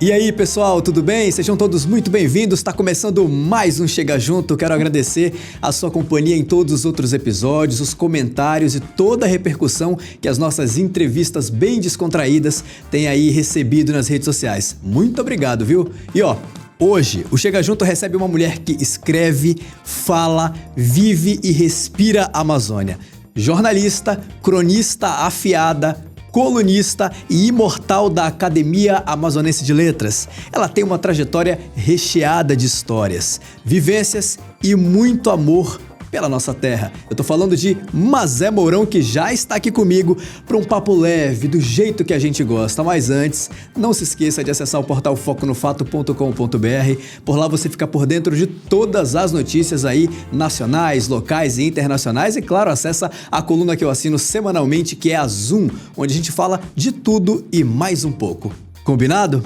E aí, pessoal, tudo bem? Sejam todos muito bem-vindos. Está começando mais um Chega Junto. Quero agradecer a sua companhia em todos os outros episódios, os comentários e toda a repercussão que as nossas entrevistas bem descontraídas têm aí recebido nas redes sociais. Muito obrigado, viu? E hoje o Chega Junto recebe uma mulher que escreve, fala, vive e respira a Amazônia. Jornalista, cronista afiada, colunista e imortal da Academia Amazonense de Letras. Ela tem uma trajetória recheada de histórias, vivências e muito amor pela nossa terra. Eu tô falando de Mazé Mourão, que já está aqui comigo para um papo leve, do jeito que a gente gosta. Mas antes, não se esqueça de acessar o portal foconofato.com.br. Por lá você fica por dentro de todas as notícias aí, nacionais, locais e internacionais. E claro, acessa a coluna que eu assino semanalmente, que é a Zoom, onde a gente fala de tudo e mais um pouco. Combinado?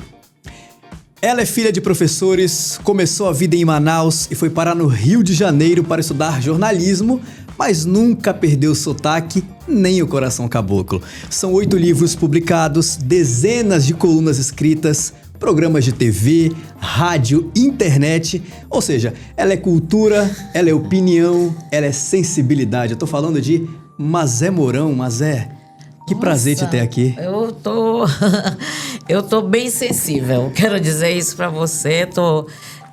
Ela é filha de professores, começou a vida em Manaus e foi parar no Rio de Janeiro para estudar jornalismo, mas nunca perdeu o sotaque nem o coração caboclo. São 8 livros publicados, dezenas de colunas escritas, programas de TV, rádio, internet, ou seja, ela é cultura, ela é opinião, ela é sensibilidade. Eu tô falando de Mazé Mourão. Mazé, que prazer te ter aqui. Eu tô bem sensível, quero dizer isso pra você.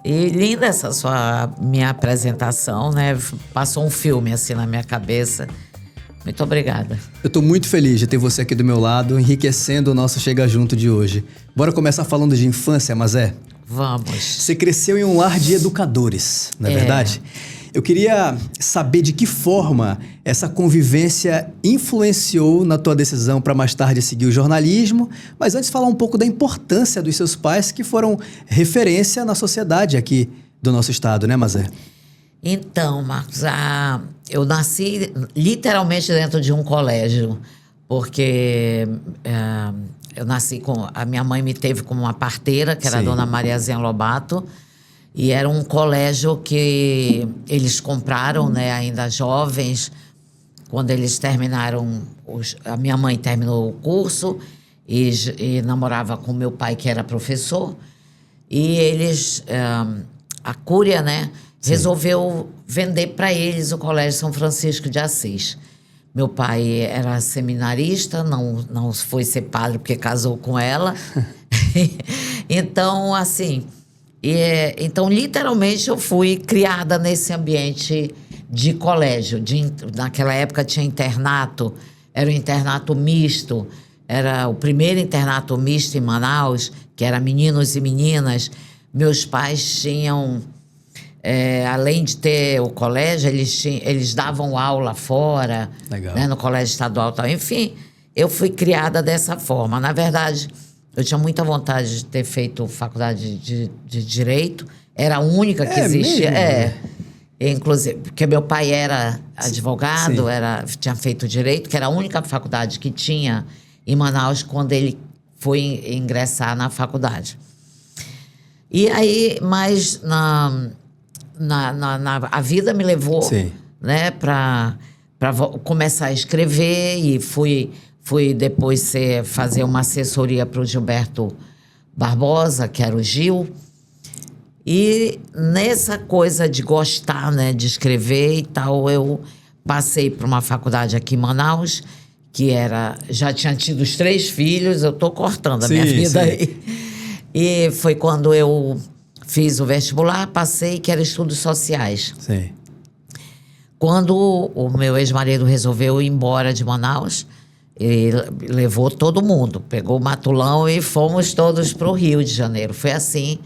E linda essa minha apresentação, né? Passou um filme assim na minha cabeça. Muito obrigada. Eu tô muito feliz de ter você aqui do meu lado, enriquecendo o nosso Chega Junto de hoje. Bora começar falando de infância, Mazé? Vamos. Você cresceu em um lar de educadores, não é verdade? Eu queria saber de que forma essa convivência influenciou na tua decisão para mais tarde seguir o jornalismo, mas antes falar um pouco da importância dos seus pais, que foram referência na sociedade aqui do nosso estado, né, Mazé? Então, Marcos, eu nasci literalmente dentro de um colégio, porque eu nasci a minha mãe me teve como uma parteira, que era a dona Mariazinha Lobato. E era um colégio que eles compraram, né, ainda jovens, quando eles terminaram. A minha mãe terminou o curso e namorava com meu pai, que era professor. E eles, a Cúria, né, resolveu vender para eles o Colégio São Francisco de Assis. Meu pai era seminarista, não foi ser padre porque casou com ela. Então, assim... Então, literalmente, eu fui criada nesse ambiente de colégio. Naquela época tinha internato, era um internato misto, era o primeiro internato misto em Manaus, que era meninos e meninas. Meus pais tinham, além de ter o colégio, eles davam aula fora, né, no colégio estadual e tal. Enfim, eu fui criada dessa forma. Na verdade... Eu tinha muita vontade de ter feito faculdade de Direito. Era a única que existia. Inclusive, porque meu pai era advogado, tinha feito Direito, que era a única faculdade que tinha em Manaus quando ele foi ingressar na faculdade. E aí, mas a vida me levou, né, para começar a escrever e fui depois fazer uma assessoria para o Gilberto Barbosa, que era o Gil. E nessa coisa de gostar, né, de escrever e tal, eu passei para uma faculdade aqui em Manaus, que já tinha tido os 3 filhos, eu estou cortando a minha vida aí. E foi quando eu fiz o vestibular, passei, que era Estudos Sociais. Sim. Quando o meu ex-marido resolveu ir embora de Manaus... Ele levou todo mundo, pegou o matulão e fomos todos para o Rio de Janeiro. Foi assim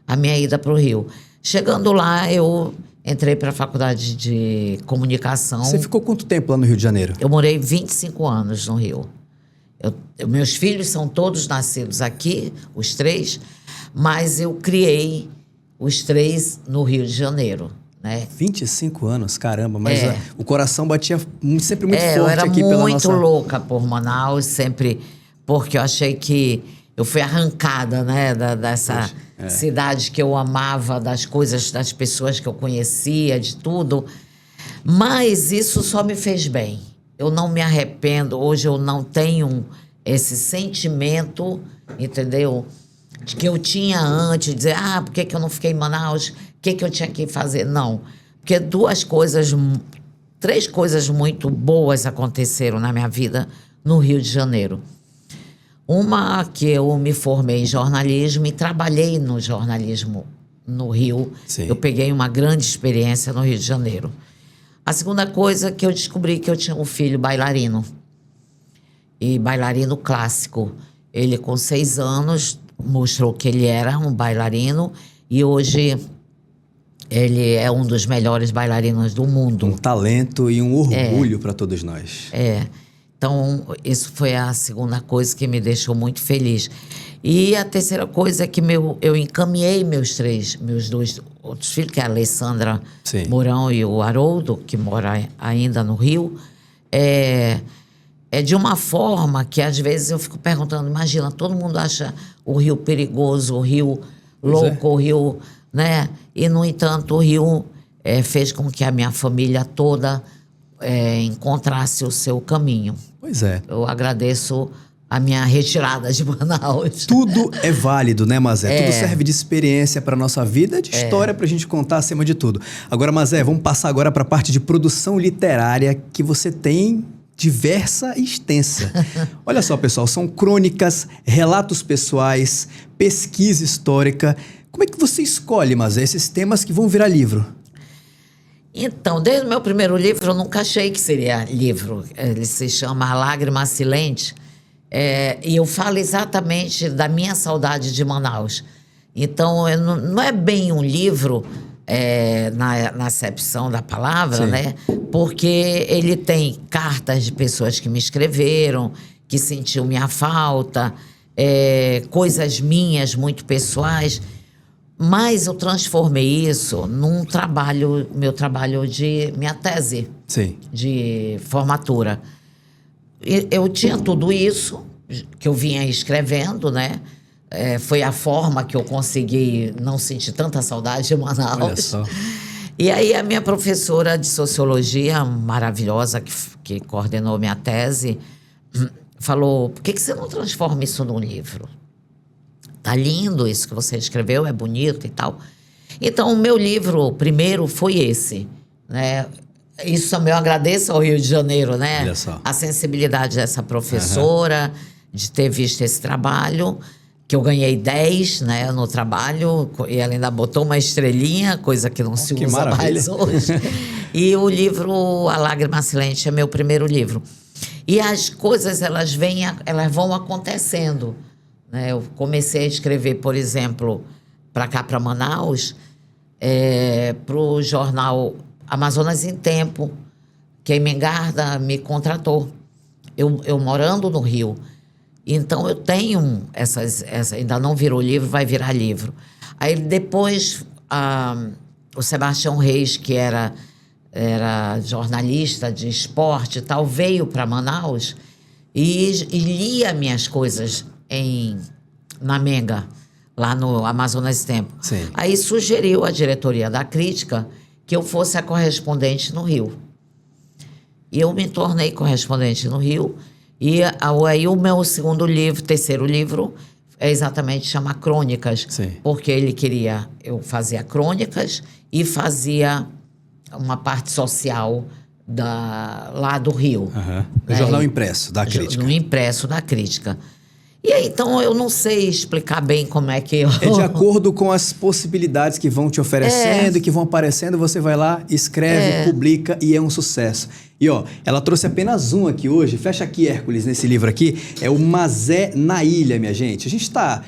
a minha ida para o Rio. Chegando lá, eu entrei para a faculdade de comunicação. Você ficou quanto tempo lá no Rio de Janeiro? Eu morei 25 anos no Rio. Meus filhos são todos nascidos aqui, os 3, mas eu criei os 3 no Rio de Janeiro. Né? 25 anos, caramba, mas o coração batia sempre muito forte eu era aqui pela nossa... muito louca por Manaus, sempre, porque eu achei que eu fui arrancada, né, dessa cidade que eu amava, das coisas, das pessoas que eu conhecia, de tudo. Mas isso só me fez bem. Eu não me arrependo, hoje eu não tenho esse sentimento, entendeu? de que eu tinha antes, dizer, por que eu não fiquei em Manaus? O que eu tinha que fazer? Não. Porque três coisas muito boas aconteceram na minha vida no Rio de Janeiro. Uma, que eu me formei em jornalismo e trabalhei no jornalismo no Rio. Sim. Eu peguei uma grande experiência no Rio de Janeiro. A segunda coisa, que eu descobri que eu tinha um filho bailarino. E bailarino clássico. Ele, com 6 anos, mostrou que ele era um bailarino e hoje ele é um dos melhores bailarinos do mundo. Um talento e um orgulho para todos nós. Então, isso foi a segunda coisa que me deixou muito feliz. E a terceira coisa é que eu encaminhei meus 2 outros filhos, que é a Alessandra Sim. Mourão e o Haroldo, que mora ainda no Rio. É de uma forma que, às vezes, eu fico perguntando, imagina, todo mundo acha o Rio perigoso, o Rio louco, o Rio, né? E, no entanto, o Rio fez com que a minha família toda encontrasse o seu caminho. Pois é. Eu agradeço a minha retirada de Manaus. Tudo é válido, né, Mazé? Tudo serve de experiência para nossa vida, de história para a gente contar acima de tudo. Agora, Mazé, vamos passar agora para a parte de produção literária que você tem diversa e extensa. Olha só, pessoal, são crônicas, relatos pessoais, pesquisa histórica. Como é que você escolhe, Mazé, esses temas que vão virar livro? Então, desde o meu primeiro livro, eu nunca achei que seria livro. Ele se chama A Lágrima Silente. E eu falo exatamente da minha saudade de Manaus. Então, não é bem um livro na acepção da palavra, né? Porque ele tem cartas de pessoas que me escreveram, que sentiam minha falta, coisas minhas muito pessoais. Mas eu transformei isso num meu trabalho de minha tese. Sim. De formatura. Eu tinha tudo isso que eu vinha escrevendo, né? Foi a forma que eu consegui não sentir tanta saudade de Manaus. Olha só. E aí a minha professora de sociologia, maravilhosa, que coordenou minha tese, falou, por que você não transforma isso num livro? Tá lindo isso que você escreveu, é bonito e tal. Então, o meu livro primeiro foi esse, né? Isso também eu agradeço ao Rio de Janeiro, né? Olha só. A sensibilidade dessa professora, de ter visto esse trabalho, que eu ganhei 10, né, no trabalho, e ela ainda botou uma estrelinha, coisa que não se usa mais hoje. E o livro A Lágrima Silente é meu primeiro livro. E as coisas, elas vão acontecendo. Eu comecei a escrever, por exemplo, para cá, para Manaus, para o jornal Amazonas em Tempo, que a Emengarda me contratou. Eu morando no Rio. Então, eu tenho ainda não virou livro, vai virar livro. Aí, depois, o Sebastião Reis, que era jornalista de esporte e tal, veio para Manaus e lia minhas coisas na Menga, lá no Amazonas Tempo. Sim. Aí sugeriu a diretoria da Crítica que eu fosse a correspondente no Rio. E eu me tornei correspondente no Rio. E aí o meu terceiro livro, chama Crônicas. Sim. Porque eu fazia crônicas e fazia uma parte social lá do Rio. Uhum. No jornal impresso da Crítica. No impresso da Crítica. E aí, então, eu não sei explicar bem como é que eu... É de acordo com as possibilidades que vão te oferecendo e que vão aparecendo, você vai lá, escreve, publica e é um sucesso. E ó, ela trouxe apenas um aqui hoje, fecha aqui, Hércules, nesse livro aqui, é o Mazé na Ilha, minha gente. A gente está...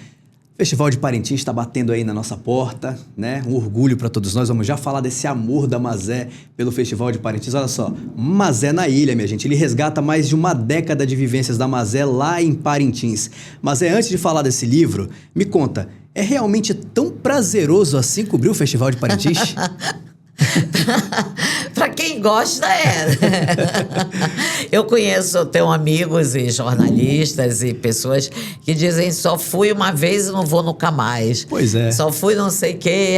Festival de Parintins está batendo aí na nossa porta, né? Um orgulho para todos nós. Vamos já falar desse amor da Mazé pelo Festival de Parintins. Olha só, Mazé na Ilha, minha gente. Ele resgata mais de uma década de vivências da Mazé lá em Parintins. Mazé, antes de falar desse livro, me conta, é realmente tão prazeroso assim cobrir o Festival de Parintins? Para quem gosta, Eu tenho amigos e jornalistas e pessoas que dizem só fui uma vez e não vou nunca mais. Pois é. Só fui não sei o quê,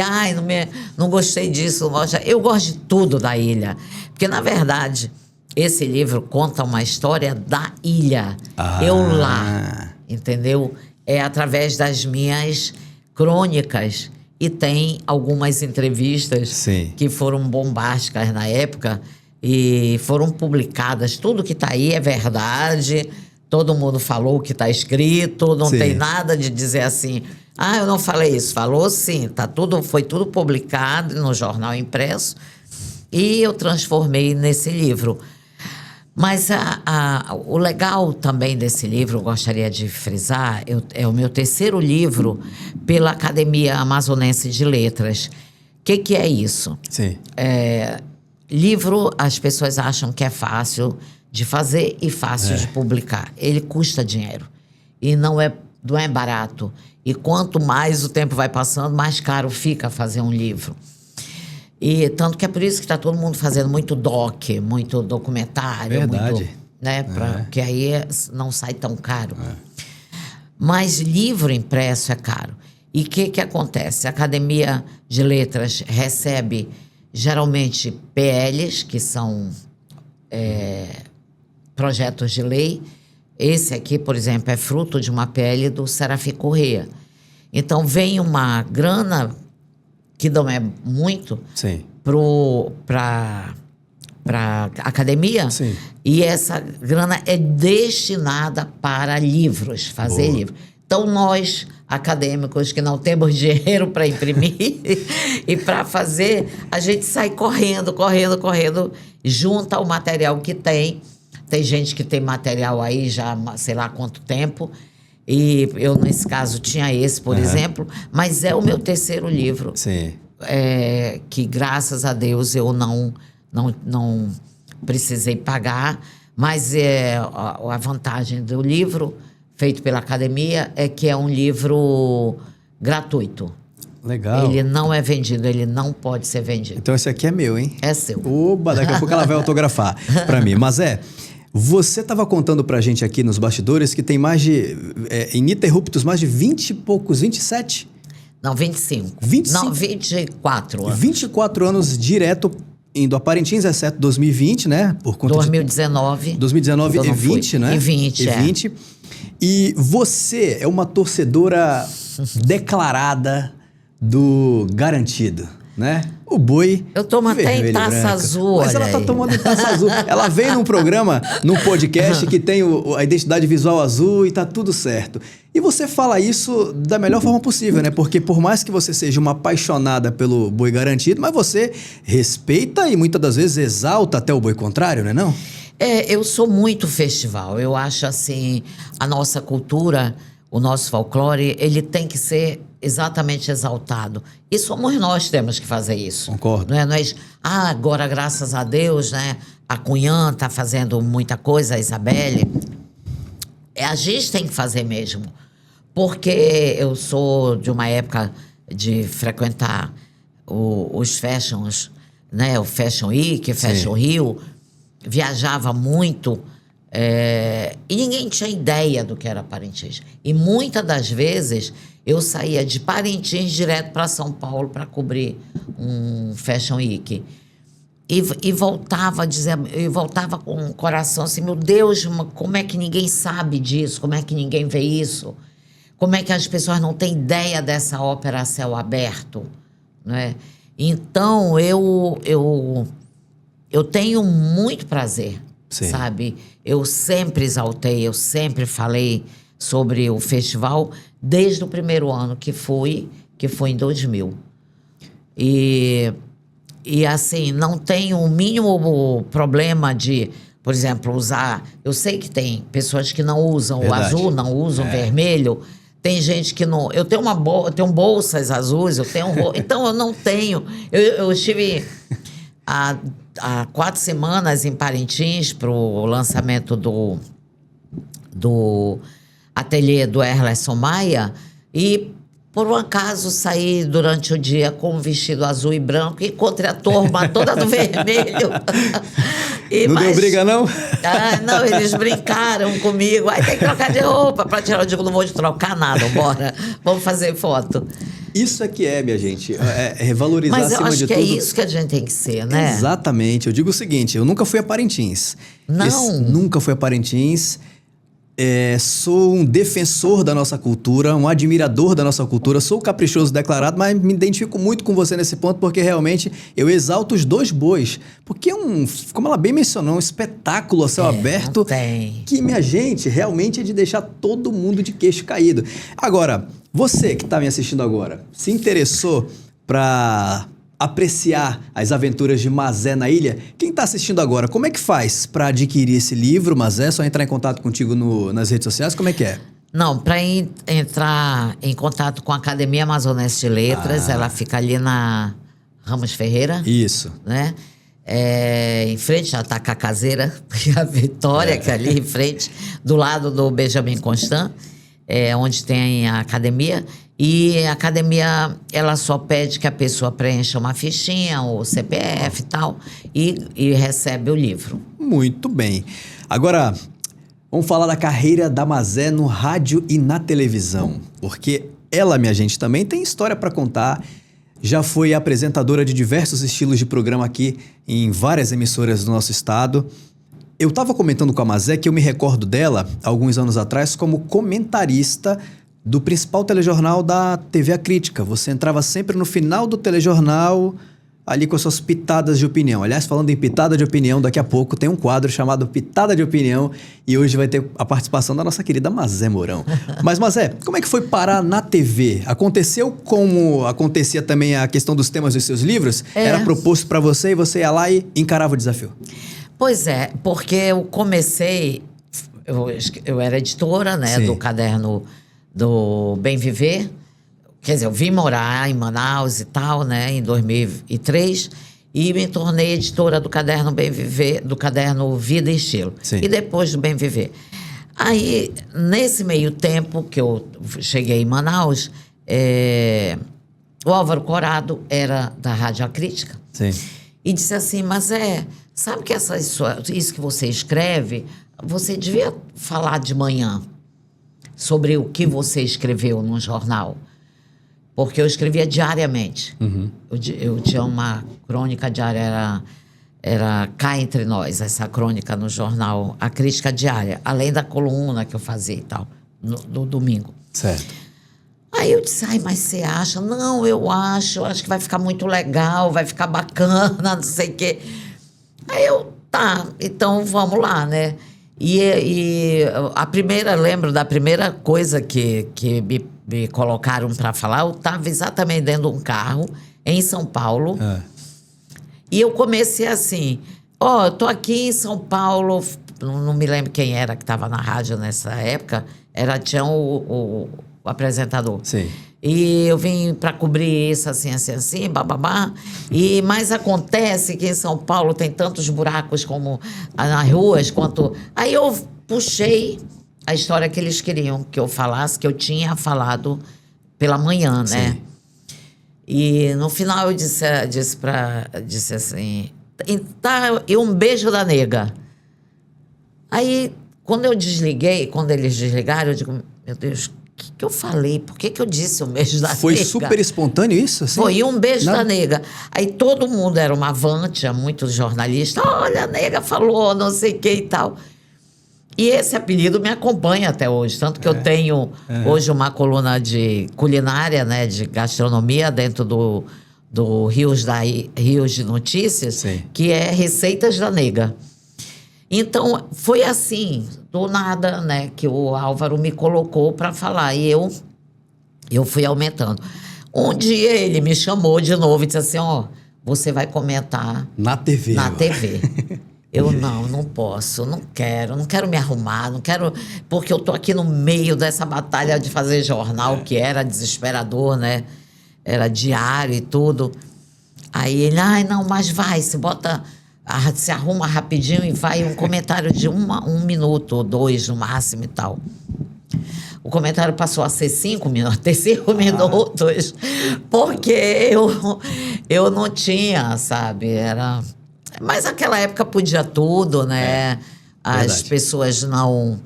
não gostei disso. Eu gosto de tudo da ilha. Porque, na verdade, esse livro conta uma história da ilha. Eu lá, entendeu? é através das minhas crônicas. E tem algumas entrevistas Sim. que foram bombásticas na época e foram publicadas. Tudo que está aí é verdade, todo mundo falou o que está escrito, não Sim. tem nada de dizer assim, eu não falei isso. Falou sim, foi tudo publicado no jornal impresso e eu transformei nesse livro. Mas o legal também desse livro, eu gostaria de frisar, é o meu terceiro livro pela Academia Amazonense de Letras. O que é isso? Sim. Livro, as pessoas acham que é fácil de fazer e fácil de publicar. Ele custa dinheiro e não é barato. E quanto mais o tempo vai passando, mais caro fica fazer um livro. E tanto que é por isso que está todo mundo fazendo muito muito documentário. Verdade. Muito, né, que aí não sai tão caro. Mas livro impresso é caro. E o que acontece? A Academia de Letras recebe, geralmente, PLs, que são projetos de lei. Esse aqui, por exemplo, é fruto de uma PL do Serafim Corrêa. Então, vem uma grana que não é muito para a academia. Sim. E essa grana é destinada para livros, fazer livro. Então, nós, acadêmicos, que não temos dinheiro para imprimir e para fazer, a gente sai correndo, junta o material que tem. Tem gente que tem material aí já, sei lá quanto tempo. E eu, nesse caso, tinha esse, por exemplo. Mas é o meu terceiro livro. Sim. Que, graças a Deus, eu não precisei pagar. Mas a vantagem do livro, feito pela academia, é que é um livro gratuito. Legal. Ele não é vendido, ele não pode ser vendido. Então esse aqui é meu, hein? É seu. Oba, daqui a pouco ela vai autografar para mim. Mas você estava contando pra gente aqui nos bastidores que tem mais de, ininterruptos, mais de 20 e poucos, 27? Não, 25. 25? Não, 24 anos. 24 anos direto indo a Parintins, exceto 2020, né? Por conta 2019. 2019 e 20, né? E 20, e 20. E você é uma torcedora declarada do Garantido, né? O boi. Eu tomo até em taça azul. Mas ela tá tomando em taça azul. Ela veio num programa, num podcast que tem a identidade visual azul e tá tudo certo. E você fala isso da melhor forma possível, né? Porque por mais que você seja uma apaixonada pelo boi garantido, mas você respeita e muitas das vezes exalta até o boi contrário, né não? Eu sou muito festival. Eu acho assim, a nossa cultura, o nosso folclore, ele tem que ser exatamente exaltado. E somos nós que temos que fazer isso. Concordo. Não é nós, agora, graças a Deus, né? A Cunhã está fazendo muita coisa, a Isabelle. A gente tem que fazer mesmo. Porque eu sou de uma época de frequentar os fashions, né? O Fashion Week, Fashion Rio. Viajava muito. E ninguém tinha ideia do que era Parintins. E muitas das vezes eu saía de Parintins direto para São Paulo para cobrir um Fashion Week. E voltava com o coração assim, meu Deus, como é que ninguém sabe disso? Como é que ninguém vê isso? Como é que as pessoas não têm ideia dessa ópera a céu aberto? Né? Então, eu tenho muito prazer. Sim. Sabe? Eu sempre exaltei, eu sempre falei sobre o festival desde o primeiro ano que foi em 2000. E assim, não tenho o mínimo problema de, por exemplo, usar... Eu sei que tem pessoas que não usam o azul, não usam o vermelho. Tem gente que não... Eu tenho bolsas azuis, então eu não tenho. Eu estive... Há 4 semanas em Parintins para o lançamento do ateliê do Erlerson Maia e, por um acaso, saí durante o dia com um vestido azul e branco e encontrei a turma toda do vermelho. Não deu briga, não? Não, eles brincaram comigo. Aí tem que trocar de roupa para tirar. Eu digo, não vou te trocar nada, bora. Vamos fazer foto. Isso é que minha gente, valorizar acima de tudo. Mas eu acho que é isso que a gente tem que ser, né? Exatamente. Eu digo o seguinte, eu nunca fui a Parintins. Não. Nunca fui a Parintins. sou um defensor da nossa cultura, um admirador da nossa cultura, sou caprichoso declarado, mas me identifico muito com você nesse ponto, porque realmente eu exalto os dois bois. Porque como ela bem mencionou, um espetáculo a céu aberto que, minha gente, realmente é de deixar todo mundo de queixo caído. Agora, você que está me assistindo agora, se interessou para apreciar as aventuras de Mazé na ilha? Quem está assistindo agora, como é que faz para adquirir esse livro, Mazé? É só entrar em contato contigo nas redes sociais? Como é que é? Não, para entrar em contato com a Academia Amazonense de Letras, ela fica ali na Ramos Ferreira. Isso. Né? Em frente à Taca Caseira, a Vitória, que é ali em frente, do lado do Benjamin Constant, onde tem a academia. E a academia, ela só pede que a pessoa preencha uma fichinha, o CPF e tal, e recebe o livro. Muito bem. Agora, vamos falar da carreira da Mazé no rádio e na televisão. Porque ela, minha gente, também tem história para contar. Já foi apresentadora de diversos estilos de programa aqui em várias emissoras do nosso estado. Eu estava comentando com a Mazé que eu me recordo dela, alguns anos atrás, como comentarista do principal telejornal da TV A Crítica. Você entrava sempre no final do telejornal, ali com as suas pitadas de opinião. Aliás, falando em pitada de opinião, daqui a pouco tem um quadro chamado Pitada de Opinião e hoje vai ter a participação da nossa querida Mazé Mourão. Mas, Mazé, como é que foi parar na TV? Aconteceu como acontecia também a questão dos temas dos seus livros? Era proposto para você e você ia lá e encarava o desafio? Pois é, porque eu comecei... Eu era editora, né, do caderno do Bem Viver. Quer dizer, eu vim morar em Manaus e tal, né, em 2003, e me tornei editora do caderno Bem Viver, do caderno Vida e Estilo. Sim. E depois do Bem Viver. Aí, nesse meio tempo que eu cheguei em Manaus, o Álvaro Corado era da Rádio A Crítica. Sim. E disse assim, mas sabe que isso que você escreve, você devia falar de manhã sobre o que você escreveu num jornal. Porque eu escrevia diariamente. Uhum. Eu tinha uma crônica diária, era Cá Entre Nós, essa crônica no jornal, a crítica diária, além da coluna que eu fazia e tal, no domingo. Certo. Aí eu disse, mas você acha? Não, eu acho que vai ficar muito legal, vai ficar bacana, não sei o quê. Aí tá, então vamos lá, né? E lembro da primeira coisa que me colocaram para falar, eu estava exatamente dentro de um carro, em São Paulo, e eu comecei assim, eu tô aqui em São Paulo, não me lembro quem era que estava na rádio nessa época, tinha o apresentador. Sim. E eu vim para cobrir isso, assim, bababá. Mas acontece que em São Paulo tem tantos buracos como nas ruas, quanto... Aí eu puxei a história que eles queriam que eu falasse, que eu tinha falado pela manhã, né? Sim. E no final eu disse assim, e um beijo da nega. Aí, quando eles desligaram, eu digo, meu Deus, o que eu falei? Por que eu disse um beijo da nega? Foi super espontâneo isso? Assim? Foi um beijo da nega. Aí todo mundo era uma van, tinha muitos jornalistas. Olha, a nega falou, não sei o que e tal. E esse apelido me acompanha até hoje. Tanto que eu tenho hoje uma coluna de culinária, né, de gastronomia, dentro do Rios de Notícias, sim, que é Receitas da Nega. Então, foi assim, do nada, né, que o Álvaro me colocou para falar. E eu fui aumentando. Um dia ele me chamou de novo e disse assim, você vai comentar... Na TV. Na TV. Eu não posso, não quero me arrumar, não quero... Porque eu tô aqui no meio dessa batalha de fazer jornal, que era desesperador, né? Era diário e tudo. Aí ele, não, mas vai, se arruma rapidinho e vai um comentário de um minuto ou 2 no máximo e tal. O comentário passou a ser 5 minutos, ter 5 minutos, porque eu não tinha, sabe? Mas naquela época podia tudo, né? As verdade. Pessoas não...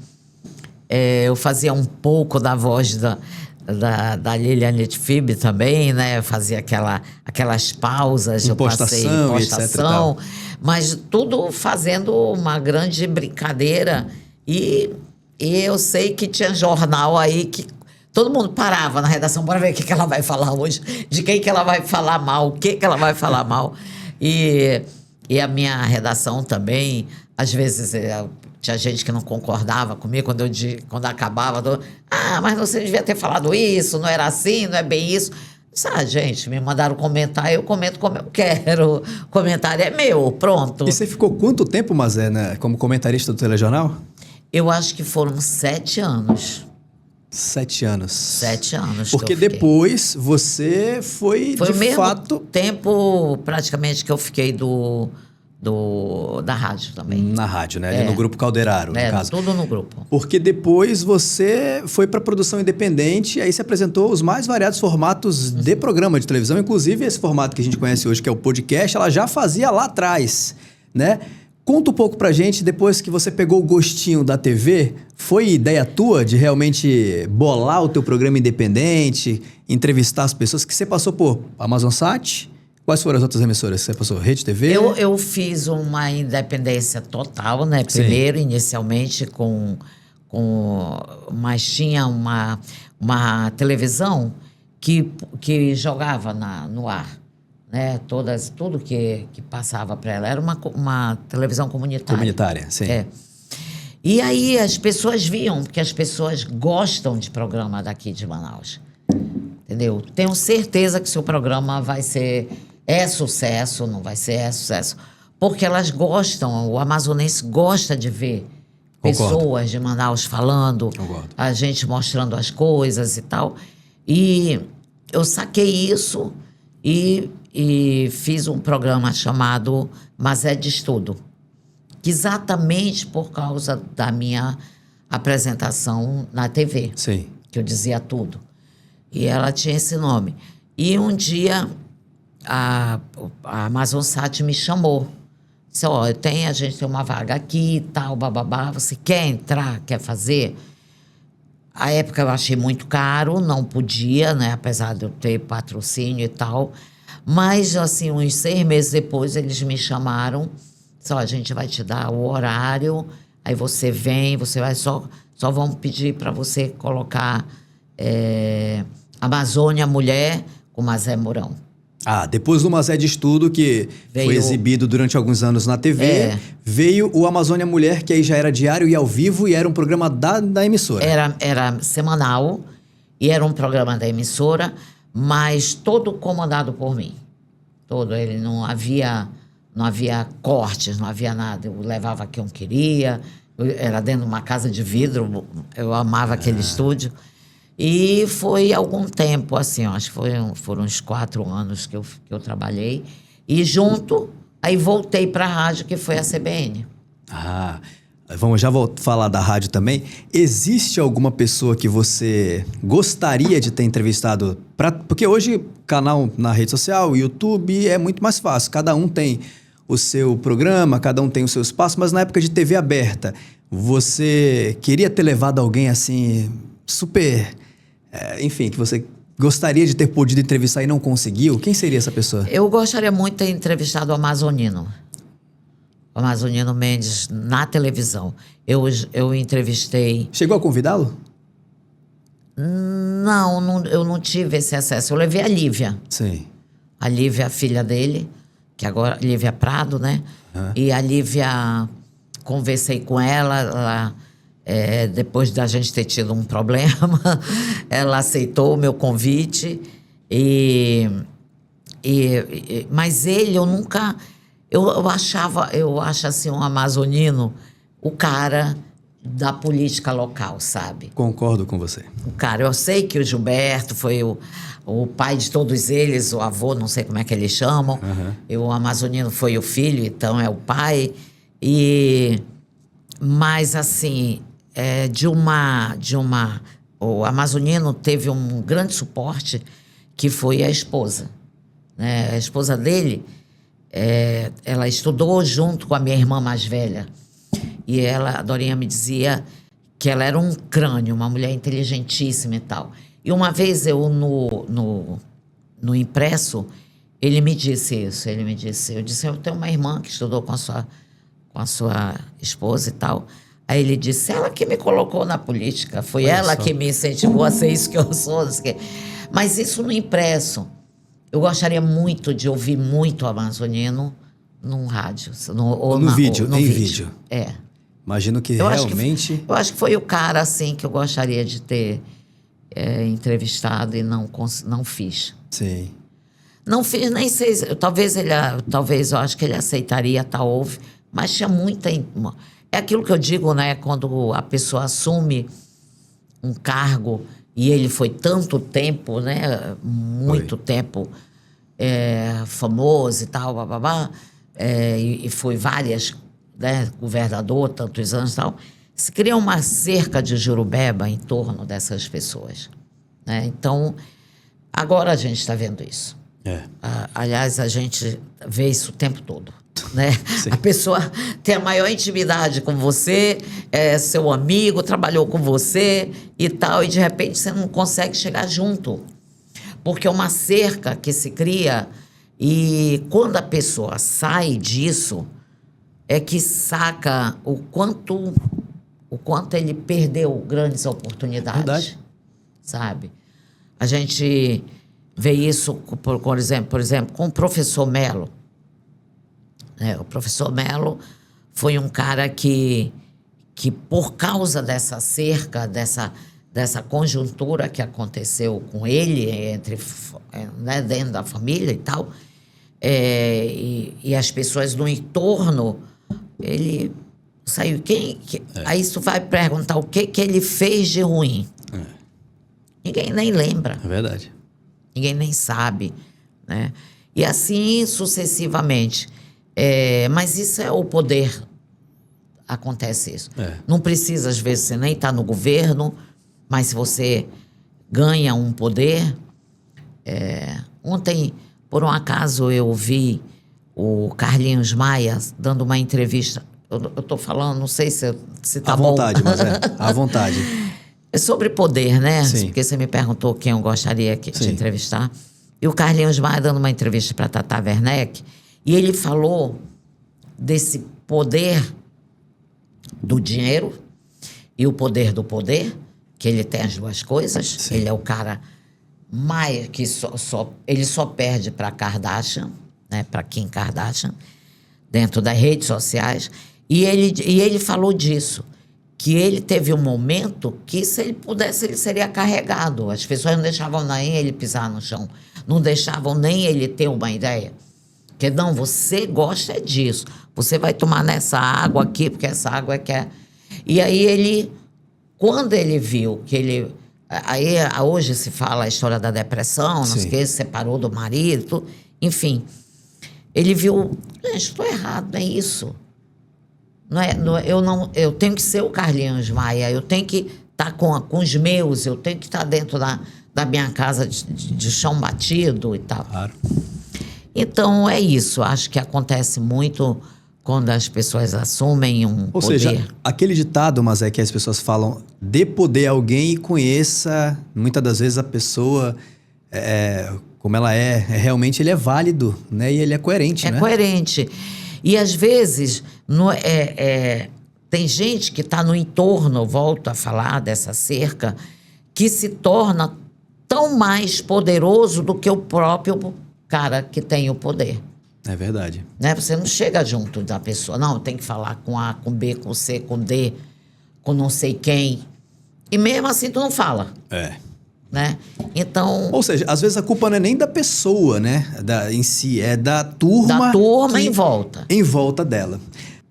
eu fazia um pouco da voz da Liliane Tfib também, né? Eu fazia aquelas pausas, impostação, etc. Mas tudo fazendo uma grande brincadeira. E E eu sei que tinha jornal aí que todo mundo parava na redação, bora ver o que ela vai falar hoje, de quem que ela vai falar mal, o que ela vai falar mal. E a minha redação também, às vezes, tinha gente que não concordava comigo quando acabava. Mas você devia ter falado isso, não era assim, não é bem isso. Gente, me mandaram comentar, eu comento como eu quero. O comentário é meu, pronto. E você ficou quanto tempo, Mazé, né, como comentarista do telejornal? Eu acho que foram 7 anos. 7 anos. 7 anos. Porque depois você foi o de mesmo fato... tempo, praticamente, que eu fiquei da rádio também. Na rádio, né? Ali no Grupo Calderaro, no caso. Tudo no grupo. Porque depois você foi para produção independente e aí se apresentou os mais variados formatos de programa de televisão. Inclusive, esse formato que a gente conhece hoje, que é o podcast, ela já fazia lá atrás, né? Conta um pouco pra gente, depois que você pegou o gostinho da TV, foi ideia tua de realmente bolar o teu programa independente, entrevistar as pessoas, que você passou por Amazonsat? Quais foram as outras emissoras que você passou? Rede TV? Eu fiz uma independência total, né? Primeiro, inicialmente, mas tinha uma televisão que jogava no ar. Né, tudo que passava para ela. Era uma televisão comunitária. Comunitária, sim. E aí as pessoas viam, porque as pessoas gostam de programa daqui de Manaus. Entendeu? Tenho certeza que seu programa é sucesso, não vai ser sucesso. Porque elas gostam, o amazonense gosta de ver pessoas de Manaus falando, a gente mostrando as coisas e tal. E eu saquei isso e fiz um programa chamado Mas é de Estudo, que exatamente por causa da minha apresentação na TV, Sim. que eu dizia tudo. E ela tinha esse nome. E um dia a Amazonsat me chamou. Disse, a gente tem uma vaga aqui e tal, bababá, você quer entrar, quer fazer? A época eu achei muito caro, não podia, né? Apesar de eu ter patrocínio e tal. Mas, assim, uns 6 meses depois, eles me chamaram. A gente vai te dar o horário, aí você vem, você vai só vamos pedir para você colocar Amazônia Mulher com Mazé Mourão. Depois do Mazé de Estudo, que foi exibido durante alguns anos na TV, veio o Amazônia Mulher, que aí já era diário e ao vivo, e era um programa da emissora. Era semanal, e era um programa da emissora, mas todo comandado por mim. Ele não havia cortes, não havia nada. Eu levava quem eu queria, era dentro de uma casa de vidro, eu amava aquele estúdio. E foi algum tempo, assim, acho que foram uns 4 anos que eu trabalhei. E aí voltei para a rádio, que foi a CBN. Vamos já falar da rádio também. Existe alguma pessoa que você gostaria de ter entrevistado? Porque hoje, canal na rede social, YouTube, é muito mais fácil. Cada um tem o seu programa, cada um tem o seu espaço. Mas na época de TV aberta, você queria ter levado alguém assim, super... enfim, que você gostaria de ter podido entrevistar e não conseguiu? Quem seria essa pessoa? Eu gostaria muito de ter entrevistado o Amazonino. O Amazonino Mendes, na televisão. Eu entrevistei... Chegou a convidá-lo? Não, eu não tive esse acesso. Eu levei a Lívia. Sim. A Lívia, a filha dele, que agora... Lívia Prado, né? E a Lívia, conversei com ela depois da gente ter tido um problema, ela aceitou o meu convite. Mas ele, eu nunca... Eu acho assim, um amazonino, o cara da política local, sabe? Concordo com você. O cara, eu sei que o Gilberto foi o pai de todos eles, o avô, não sei como é que eles chamam. O amazonino foi o filho, então é o pai. Mas, assim, o amazonino teve um grande suporte, que foi a esposa. Né? A esposa dele... ela estudou junto com a minha irmã mais velha. E a Dorinha me dizia que ela era um crânio, uma mulher inteligentíssima e tal. E uma vez eu, no impresso, ele me disse isso. Eu disse, eu tenho uma irmã que estudou com a sua esposa e tal. Aí ele disse, ela que me colocou na política, foi Olha ela só. que me incentivou a ser isso que eu sou. Não sei o quê. Mas isso no impresso. Eu gostaria muito de ouvir muito o Amazonino num rádio. Ou No vídeo, ou no em vídeo. É. Imagino que Eu realmente... eu acho que foi o cara, assim, que eu gostaria de ter entrevistado e não fiz. Sim. Não fiz, nem sei. Talvez eu acho que ele aceitaria, houve, mas tinha muita. É aquilo que eu digo, né? Quando a pessoa assume um cargo e ele foi tanto tempo, né? Muito tempo famoso e tal, bababá, e foi várias, né? Governador, tantos anos e tal. Se cria uma cerca de Jurubeba em torno dessas pessoas, né? Então, agora a gente está vendo isso. Aliás, a gente vê isso o tempo todo, né? A pessoa tem a maior intimidade com você, é seu amigo, trabalhou com você e tal, e de repente você não consegue chegar junto. Porque é uma cerca que se cria e quando a pessoa sai disso, é que saca o quanto ele perdeu grandes oportunidades. Verdade. Sabe? A gente vê isso, por exemplo, com o professor Melo. O professor Melo foi um cara que por causa dessa cerca, dessa conjuntura que aconteceu com ele, né, dentro da família e tal, e as pessoas no entorno, ele saiu. Aí tu vai perguntar o que ele fez de ruim. Ninguém nem lembra. É verdade. Ninguém nem sabe, né? E assim sucessivamente. Mas isso é o poder. Acontece isso. Não precisa, às vezes, você nem está no governo, mas se você ganha um poder... Ontem, por um acaso, eu vi o Carlinhos Maia dando uma entrevista. Eu estou falando, não sei se está bom. À vontade, mas à vontade. É sobre poder, né? Sim. Porque você me perguntou quem eu gostaria de entrevistar. E o Carlinhos Maia dando uma entrevista para Tata Werneck, e ele falou desse poder do dinheiro e o poder do poder, que ele tem as duas coisas. Sim. Ele é o cara mais que ele só perde para Kardashian, né? Para Kim Kardashian, dentro das redes sociais. E ele falou disso. Que ele teve um momento que, se ele pudesse, ele seria carregado. As pessoas não deixavam nem ele pisar no chão. Não deixavam nem ele ter uma ideia. Porque, não, você gosta disso. Você vai tomar nessa água aqui, porque essa água é que é... E aí quando ele viu que ele... Aí hoje se fala a história da depressão, não sei o quê, separou do marido, tudo. Enfim. Ele viu, gente, estou errado, não é isso. Eu tenho que ser o Carlinhos Maia, eu tenho que estar com os meus, eu tenho que estar dentro da minha casa de chão batido e tal. Claro. Então, é isso. Acho que acontece muito quando as pessoas assumem um poder. Ou seja, aquele ditado, mas é que as pessoas falam, dê poder a alguém e conheça, muitas das vezes a pessoa, como ela realmente ele é válido, né? E ele é coerente, né? É coerente. E, às vezes, tem gente que está no entorno, volto a falar dessa cerca, que se torna tão mais poderoso do que o próprio cara que tem o poder. É verdade. Né? Você não chega junto da pessoa. Não, tem que falar com A, com B, com C, com D, com não sei quem. E mesmo assim tu não fala. Né? Então... Ou seja, às vezes a culpa não é nem da pessoa, né? Em si, é da turma... Da turma em volta. Em volta dela.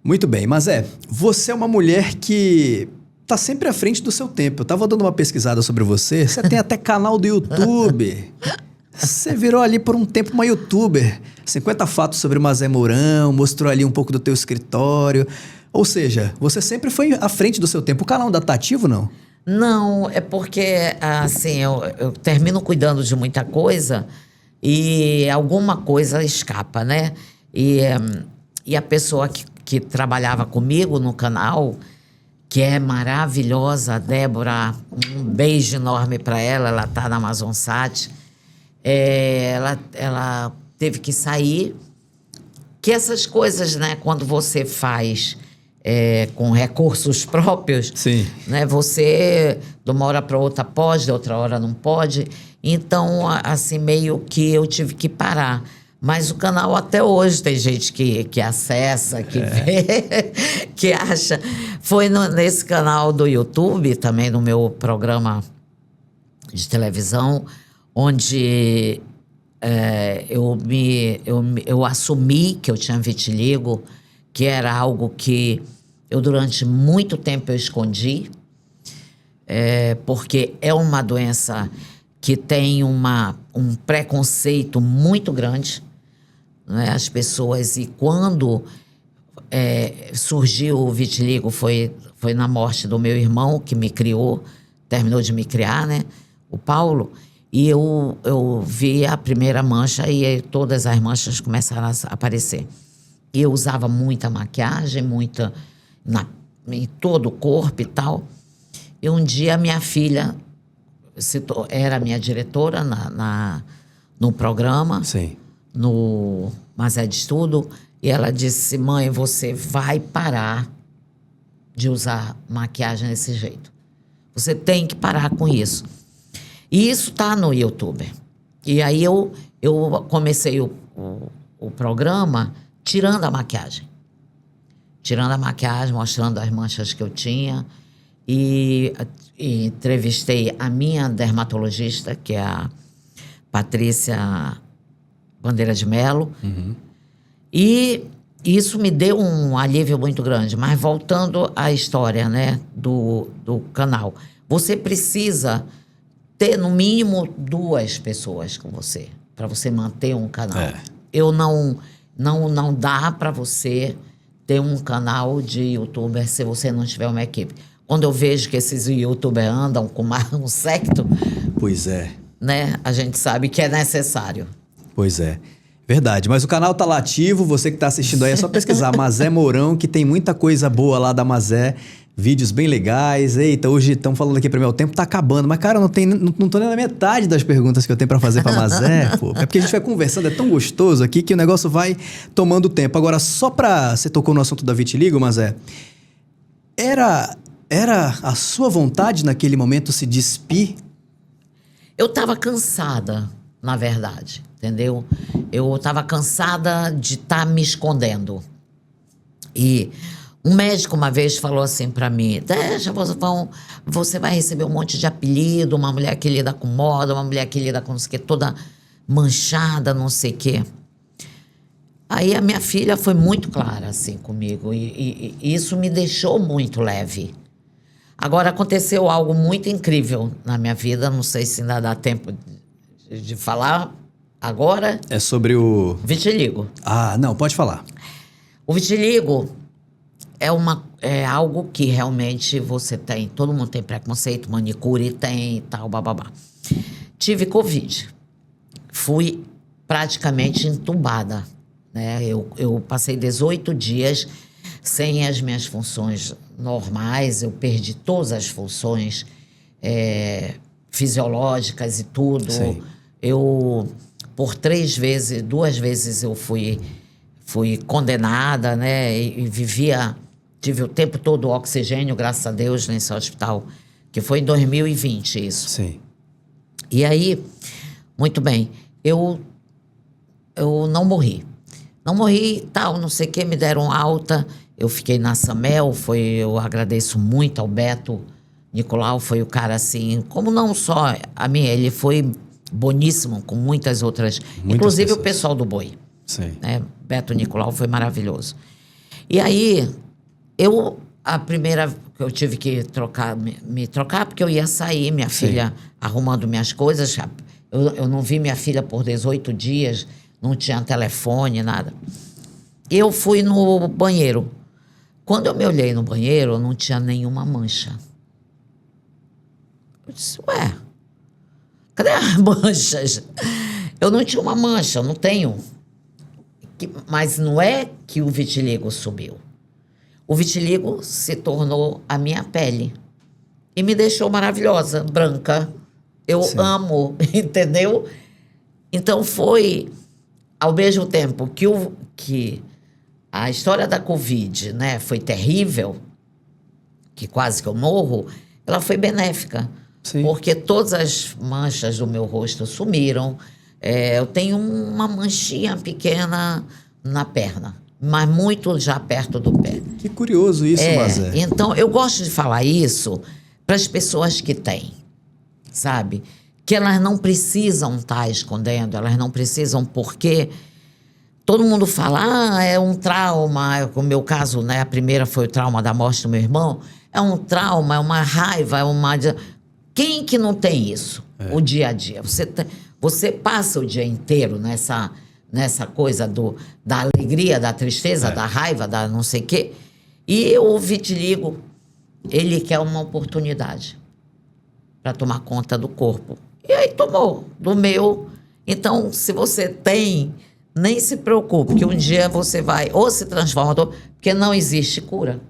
Muito bem, mas você é uma mulher que tá sempre à frente do seu tempo. Eu tava dando uma pesquisada sobre você. Você tem até canal do YouTube. Você virou ali por um tempo uma youtuber. 50 fatos sobre Mazé Mourão, mostrou ali um pouco do teu escritório. Ou seja, você sempre foi à frente do seu tempo. O canal ainda tá ativo, não? Não, é porque, assim, eu termino cuidando de muita coisa e alguma coisa escapa, né? E a pessoa que trabalhava comigo no canal, que é maravilhosa, a Débora, um beijo enorme para ela tá na Amazonsat. Ela teve que sair. Que essas coisas, né, quando você faz com recursos próprios, Sim. né? Você, de uma hora para outra pode, de outra hora não pode. Então, assim, meio que eu tive que parar. Mas o canal até hoje tem gente que acessa, que vê, que acha. Foi nesse canal do YouTube, também no meu programa de televisão, onde eu assumi que eu tinha vitiligo, que era algo que eu durante muito tempo eu escondi, porque é uma doença que tem um preconceito muito grande, né? As pessoas, e quando surgiu o vitiligo foi na morte do meu irmão, que me criou, terminou de me criar, né? O Paulo, e eu vi a primeira mancha e aí todas as manchas começaram a aparecer. E eu usava muita maquiagem, em todo o corpo e tal. E um dia minha filha era minha diretora no programa, Sim. no Mas é de Estudo, e ela disse: mãe, você vai parar de usar maquiagem desse jeito. Você tem que parar com isso. E isso tá no YouTube. E aí eu comecei o programa tirando a maquiagem. Tirando a maquiagem, mostrando as manchas que eu tinha. E entrevistei a minha dermatologista, que é a Patrícia Bandeira de Melo. Uhum. E isso me deu um alívio muito grande. Mas voltando à história, né, do canal. Você precisa ter, no mínimo, 2 pessoas com você, para você manter um canal. Eu não dá para você ter um canal de youtuber se você não tiver uma equipe. Quando eu vejo que esses youtubers andam com um séquito, Pois é. né, a gente sabe que é necessário. Pois é. Verdade, mas o canal tá lá ativo, você que tá assistindo aí é só pesquisar Mazé Mourão, que tem muita coisa boa lá da Mazé, vídeos bem legais. Eita, hoje estão falando aqui pra mim, o tempo tá acabando, mas cara, não tô nem na metade das perguntas que eu tenho pra fazer pra Mazé, pô. É porque a gente vai conversando, é tão gostoso aqui que o negócio vai tomando tempo. Agora, só pra... Você tocou no assunto da vitiligo, Mazé, era a sua vontade naquele momento se despir? Eu estava cansada, na verdade, entendeu? Eu estava cansada de estar me escondendo. E um médico uma vez falou assim para mim: deixa, você vai receber um monte de apelido, uma mulher que lida com moda, uma mulher que lida com não sei o quê, toda manchada, não sei o quê. Aí a minha filha foi muito clara assim comigo e isso me deixou muito leve. Agora, aconteceu algo muito incrível na minha vida, não sei se ainda dá tempo de falar agora. É sobre o... Vitiligo. Ah, não, pode falar. O vitiligo é algo que realmente você tem, todo mundo tem preconceito, manicure tem e tal, bababá. Tive Covid. Fui praticamente entubada, né? Eu passei 18 dias sem as minhas funções normais, eu perdi todas as funções fisiológicas e tudo. Sim. Por 2 vezes eu fui condenada, né? E tive o tempo todo oxigênio, graças a Deus, nesse hospital, que foi em 2020 isso. Sim. E aí, muito bem, eu não morri. Não morri, tal, não sei o que, me deram alta. Eu fiquei na Samel, eu agradeço muito ao Beto Nicolau, foi o cara assim, como não só a mim, ele foi boníssimo com muitas outras, inclusive pessoas. O pessoal do Boi. Sim. Né? Beto Nicolau foi maravilhoso. E aí, a primeira que eu tive que me trocar, porque eu ia sair, minha filha arrumando minhas coisas. Eu não vi minha filha por 18 dias, não tinha telefone, nada. Eu fui no banheiro. Quando eu me olhei no banheiro, eu não tinha nenhuma mancha. Eu disse, ué, cadê as manchas? Eu não tinha uma mancha, eu não tenho. Mas não é que o vitiligo subiu. O vitiligo se tornou a minha pele. E me deixou maravilhosa, branca. Eu amo, entendeu? Então foi, ao mesmo tempo que a história da Covid, né, foi terrível, que quase que eu morro, ela foi benéfica. Sim. Porque todas as manchas do meu rosto sumiram. Eu tenho uma manchinha pequena na perna, mas muito já perto do pé. Que curioso isso, Mazé. Então, eu gosto de falar isso para as pessoas que têm, sabe? Que elas não precisam estar escondendo, elas não precisam, porque todo mundo fala, é um trauma. O meu caso, né, a primeira foi o trauma da morte do meu irmão. É um trauma, é uma raiva, é uma... Quem que não tem isso? O dia a dia. Você passa o dia inteiro nessa coisa da alegria, da tristeza, da raiva, da não sei o quê. E o vitiligo, ele quer uma oportunidade para tomar conta do corpo. E aí tomou do meu. Então, se você tem, nem se preocupe, que um dia você vai ou se transforma, porque não existe cura.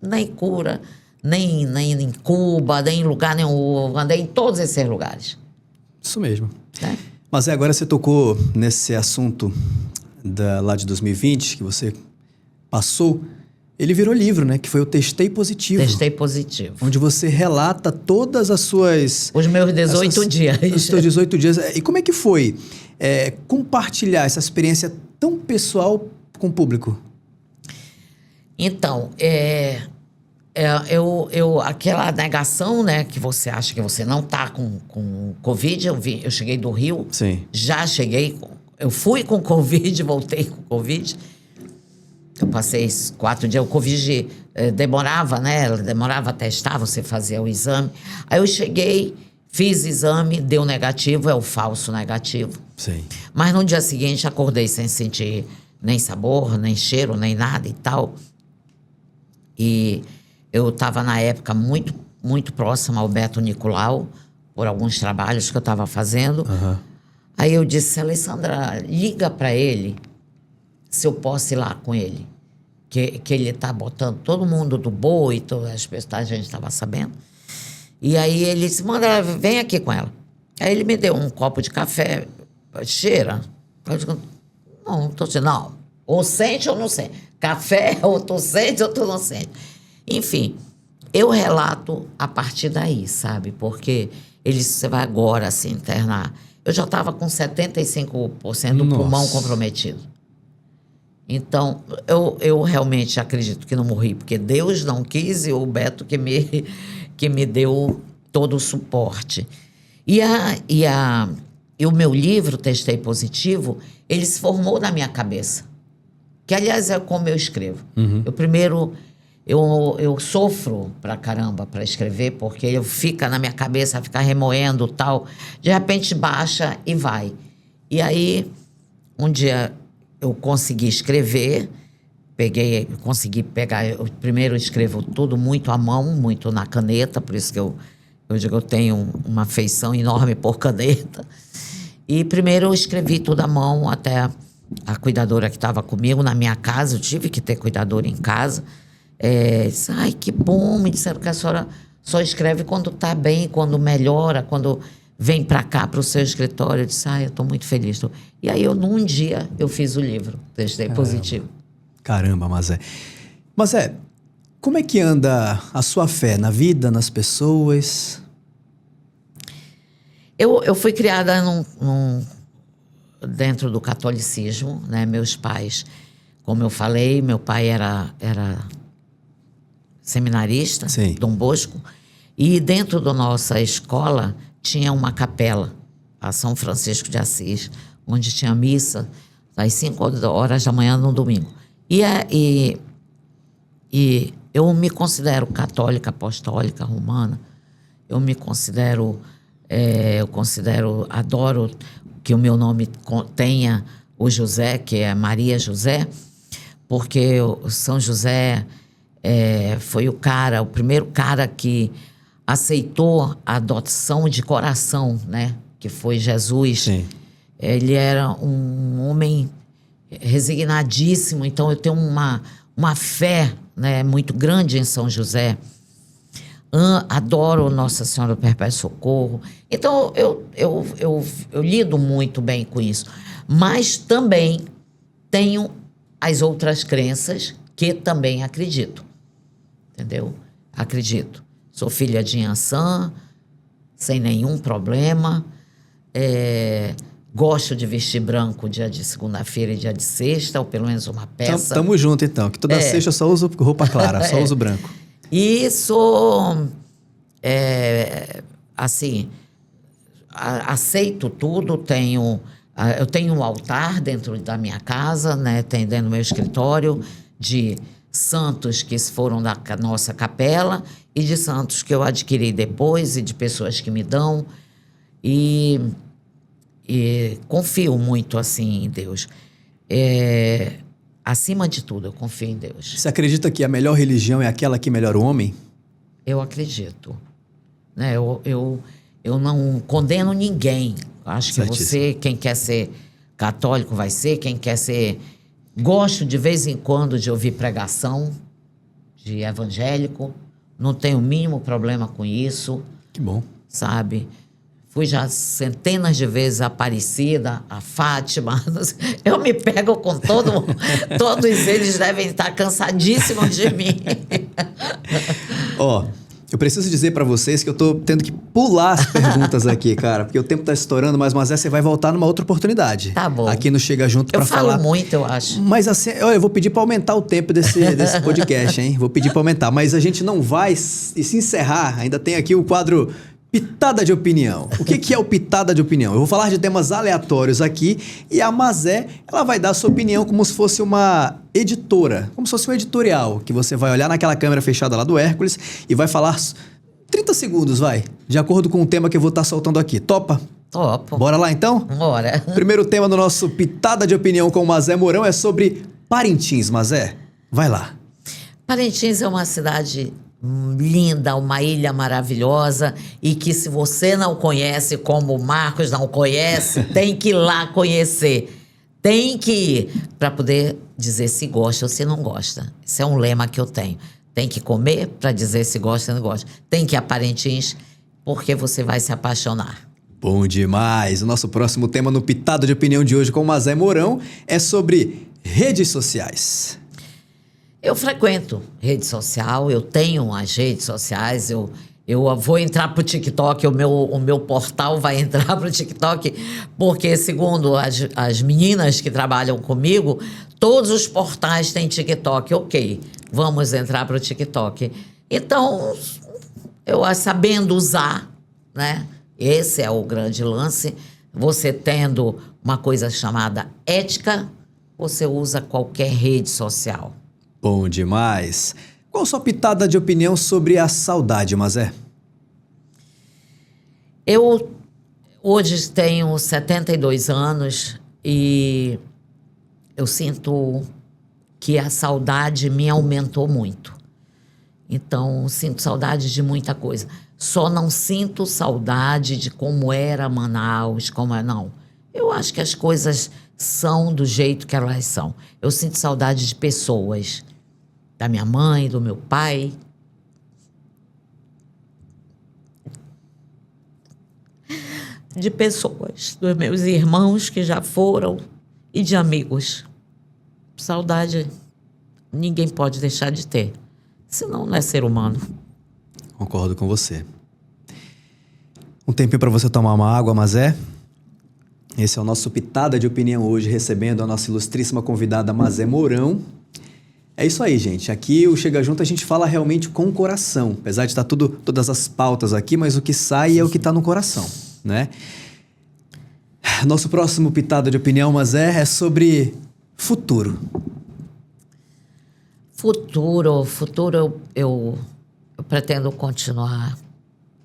Nem cura, nem em Cuba, nem em lugar nenhum. Andei em todos esses lugares. Isso mesmo. Mas agora você tocou nesse assunto lá de 2020, que você passou. Ele virou livro, né? Que foi o Testei Positivo. Testei Positivo. Onde você relata todas as suas... Os meus 18 dias. Os seus 18 dias. E como é que foi compartilhar essa experiência tão pessoal com o público? Então, aquela negação, né, que você acha que você não está com Covid, eu cheguei do Rio, Sim. Já cheguei, eu fui com Covid, voltei com Covid, eu passei 4 dias, o Covid demorava, né, demorava a testar, você fazia o exame, aí eu cheguei, fiz exame, deu negativo, é o falso negativo. Sim. Mas no dia seguinte acordei sem sentir nem sabor, nem cheiro, nem nada e tal, e eu estava, na época, muito, muito próxima ao Beto Nicolau, por alguns trabalhos que eu estava fazendo. Uhum. Aí eu disse, Alessandra, liga para ele, se eu posso ir lá com ele. Que ele está botando todo mundo do boi, todas as pessoas, a gente estava sabendo. E aí ele disse, manda, vem aqui com ela. Aí ele me deu um copo de café, cheira. Eu digo, não estou sentindo, não. Ou sente ou não sente. Café, ou tu sente ou tu não sente. Enfim, eu relato a partir daí, sabe? Porque você vai agora se internar. Eu já estava com 75% do pulmão comprometido. Então, eu realmente acredito que não morri, porque Deus não quis e o Beto que me deu todo o suporte. E o meu livro, Testei Positivo, ele se formou na minha cabeça. Que, aliás, é como eu escrevo. Uhum. Eu sofro pra caramba para escrever, porque eu fica na minha cabeça, fica remoendo tal. De repente baixa e vai. E aí, um dia eu consegui escrever, consegui pegar. Eu primeiro escrevo tudo muito à mão, muito na caneta, por isso que eu digo que eu tenho uma afeição enorme por caneta. E primeiro eu escrevi tudo à mão, até a cuidadora que estava comigo na minha casa, eu tive que ter cuidadora em casa. Disse, ai, que bom, me disseram que a senhora só escreve quando está bem, quando melhora, quando vem para cá, para o seu escritório. Eu disse, ai, eu estou muito feliz. E aí, num dia, eu fiz o livro, Testei Positivo. Caramba, Mazé, como é que anda a sua fé na vida, nas pessoas? Eu fui criada dentro do catolicismo, né? Meus pais, como eu falei, meu pai era seminarista, Sim. Dom Bosco, e dentro da nossa escola tinha uma capela, a São Francisco de Assis, onde tinha missa às 5 horas da manhã no domingo. E eu me considero católica, apostólica, romana, adoro que o meu nome tenha o José, que é Maria José, porque o São José foi o primeiro cara que aceitou a adoção de coração, né? Que foi Jesus. Sim. Ele era um homem resignadíssimo, então eu tenho uma fé, né, muito grande em São José. Adoro Nossa Senhora do Perpétuo Socorro. Então, eu lido muito bem com isso. Mas também tenho as outras crenças que também acredito. Entendeu? Acredito. Sou filha de Iansã, sem nenhum problema. Gosto de vestir branco dia de segunda-feira e dia de sexta, ou pelo menos uma peça. Tamo junto, então. Que toda sexta eu só uso roupa clara, só uso branco. E sou, assim, aceito tudo. Eu tenho um altar dentro da minha casa, né? Tem dentro do meu escritório, de santos que foram da nossa capela e de santos que eu adquiri depois e de pessoas que me dão. E confio muito, assim, em Deus. Acima de tudo, eu confio em Deus. Você acredita que a melhor religião é aquela que melhora o homem? Eu acredito. Né? Eu não condeno ninguém. Acho que você, quem quer ser católico vai ser, quem quer ser... Gosto de vez em quando de ouvir pregação de evangélico. Não tenho o mínimo problema com isso. Que bom. Sabe? Fui já centenas de vezes a Aparecida, a Fátima. Eu me pego com todo mundo. Todos eles devem estar cansadíssimos de mim. Eu preciso dizer pra vocês que eu tô tendo que pular as perguntas aqui, cara, porque o tempo tá estourando, mas você vai voltar numa outra oportunidade. Tá bom. Aqui no Chega Junto pra falar. Eu falo muito, eu acho. Mas assim, eu vou pedir pra aumentar o tempo desse podcast, hein? Vou pedir pra aumentar, mas a gente não vai se encerrar. Ainda tem aqui o quadro Pitada de Opinião. O que é o Pitada de Opinião? Eu vou falar de temas aleatórios aqui e a Mazé, ela vai dar a sua opinião como se fosse uma editora, como se fosse um editorial, que você vai olhar naquela câmera fechada lá do Hércules e vai falar 30 segundos, de acordo com o tema que eu vou estar soltando aqui. Topa? Topo. Bora lá, então? Bora. Primeiro tema do nosso Pitada de Opinião com o Mazé Mourão é sobre Parintins, Mazé. Vai lá. Parintins é uma cidade linda, uma ilha maravilhosa e que se você não conhece, como o Marcos não conhece, tem que ir lá conhecer. Tem que ir para poder dizer se gosta ou se não gosta. Esse é um lema que eu tenho. Tem que comer para dizer se gosta ou não gosta. Tem que ir a Parintins porque você vai se apaixonar. Bom demais! O nosso próximo tema no Pitado de Opinião de hoje com o Mazé Mourão é sobre redes sociais. Eu frequento rede social, eu tenho as redes sociais, eu vou entrar para o TikTok, o meu portal vai entrar para o TikTok, porque segundo as meninas que trabalham comigo, todos os portais têm TikTok. Ok, vamos entrar para o TikTok. Então, eu sabendo usar, né? Esse é o grande lance. Você tendo uma coisa chamada ética, você usa qualquer rede social. Bom demais. Qual a sua pitada de opinião sobre a saudade, Mazé? Eu hoje tenho 72 anos e eu sinto que a saudade me aumentou muito. Então, sinto saudade de muita coisa. Só não sinto saudade de como era Manaus, não. Eu acho que as coisas são do jeito que elas são. Eu sinto saudade de pessoas. Da minha mãe, do meu pai. De pessoas, dos meus irmãos que já foram e de amigos. Saudade ninguém pode deixar de ter, senão não é ser humano. Concordo com você. Um tempinho para você tomar uma água, Mazé. Esse é o nosso Pitada de Opinião hoje, recebendo a nossa ilustríssima convidada Mazé Mourão. É isso aí, gente. Aqui o Chega Junto a gente fala realmente com o coração. Apesar de estar todas as pautas aqui, mas o que sai é o que está no coração, né? Nosso próximo Pitada de Opinião, Mazé, é sobre futuro. Futuro, eu pretendo continuar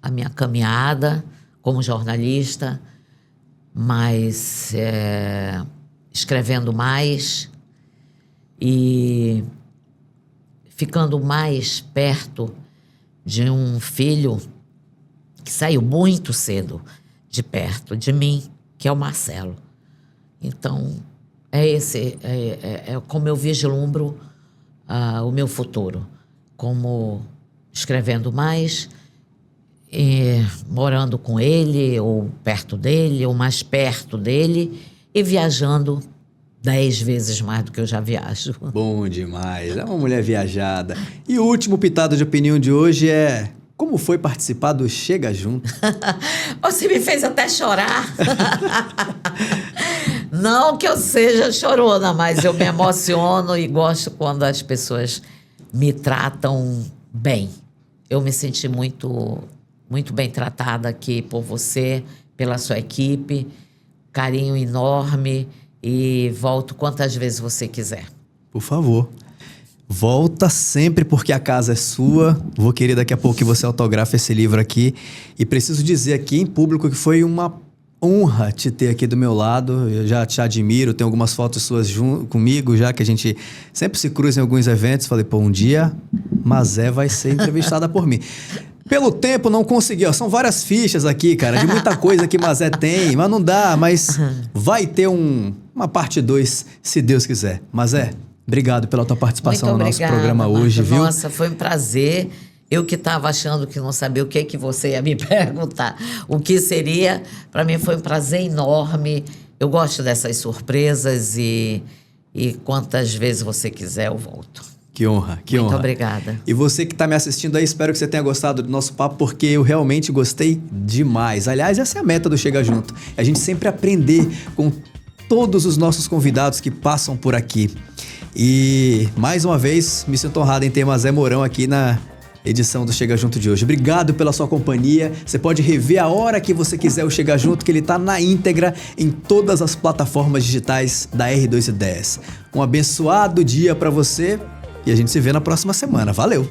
a minha caminhada como jornalista, mas escrevendo mais e ficando mais perto de um filho que saiu muito cedo de perto de mim, que é o Marcelo. Então, é como eu vislumbro o meu futuro, como escrevendo mais, morando com ele, ou perto dele, ou mais perto dele, e viajando 10 vezes mais do que eu já viajo. Bom demais, é uma mulher viajada. E o último pitado de opinião de hoje é: como foi participar do Chega Junto? Você me fez até chorar. Não que eu seja chorona, mas eu me emociono e gosto quando as pessoas me tratam bem. Eu me senti muito, muito bem tratada aqui por você, pela sua equipe. Carinho enorme e volto quantas vezes você quiser. Por favor. Volta sempre, porque a casa é sua. Vou querer daqui a pouco que você autografe esse livro aqui. E preciso dizer aqui em público que foi uma honra te ter aqui do meu lado. Eu já te admiro, tenho algumas fotos suas comigo já, que a gente sempre se cruza em alguns eventos. Falei, pô, um dia Mazé vai ser entrevistada por mim. Pelo tempo não consegui, ó, são várias fichas aqui, cara, de muita coisa que Mazé tem, mas não dá, mas vai ter uma parte 2, se Deus quiser. Mazé, obrigado pela tua participação no nosso programa hoje, viu? Nossa, foi um prazer. Eu que estava achando que não sabia o que você ia me perguntar, o que seria, para mim foi um prazer enorme. Eu gosto dessas surpresas e quantas vezes você quiser eu volto. Que honra, que honra. Muito obrigada. E você que está me assistindo aí, espero que você tenha gostado do nosso papo, porque eu realmente gostei demais. Aliás, essa é a meta do Chega Junto. É a gente sempre aprender com todos os nossos convidados que passam por aqui. E, mais uma vez, me sinto honrado em ter Mazé Mourão aqui na edição do Chega Junto de hoje. Obrigado pela sua companhia. Você pode rever a hora que você quiser o Chega Junto, que ele está na íntegra em todas as plataformas digitais da R2 Ideias. Um abençoado dia para você. E a gente se vê na próxima semana. Valeu!